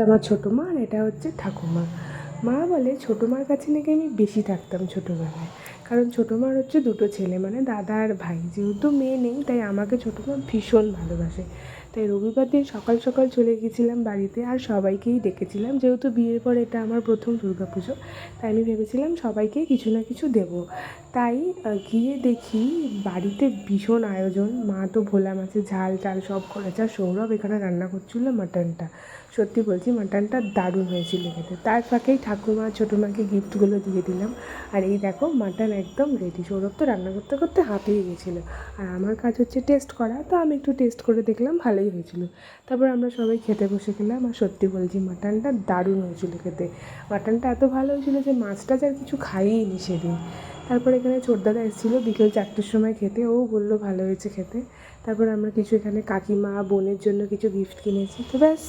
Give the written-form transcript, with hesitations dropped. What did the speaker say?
আমার ছোটো মা আর এটা হচ্ছে ঠাকুমা। মা বলে ছোটো মার কাছে নাকি আমি বেশি থাকতাম ছোটোবেলায়, কারণ ছোটো মার হচ্ছে দুটো ছেলে, মানে দাদা আর ভাই। যেহেতু মেয়ে নেই তাই আমাকে ছোটো মা ভীষণ ভালোবাসে। তাই রবিবার দিন সকাল সকাল চলে গেছিলাম বাড়িতে, আর সবাইকেই ডেকেছিলাম। যেহেতু বিয়ের পর এটা আমার প্রথম দুর্গাপুজো, তাই আমি ভেবেছিলাম সবাইকেই কিছু না কিছু দেবো। তাই গিয়ে দেখি বাড়িতে ভীষণ আয়োজন। মা তো ভোলা মাছের ঝাল টাল সব করেছে, আর সৌরভ এখানে রান্না করছিলো মাটনটা। সত্যি বলছি, মাটনটা দারুণ হয়েছিল খেতে। তার ফাঁকেই ঠাকুমা ছোটো মাকে গিফটগুলো দিয়ে দিলাম। আর এই দেখো মাটন একদম রেডি। সৌরভ তো রান্না করতে করতে হাঁপিয়ে গেছিলো, আর আমার কাজ হচ্ছে টেস্ট করা, তো আমি একটু টেস্ট করে দেখলাম ভালোই হয়েছিল। তারপর আমরা সবাই খেতে বসে গেলাম। আর সত্যি বলছি মাটনটা দারুণ হয়েছিল খেতে। মাটনটা এত ভালো হয়েছিল যে মাছটা আর কিছু খাইইনি সেদিন। তারপর এখানে ছোটদাদা এসেছিলো বিকেল 4টের সময় খেতে, ও বললো ভালো হয়েছে খেতে। তারপর আমরা কিছু এখানে কাকিমা বোনের জন্য কিছু গিফট কিনেছি, তো ব্যাস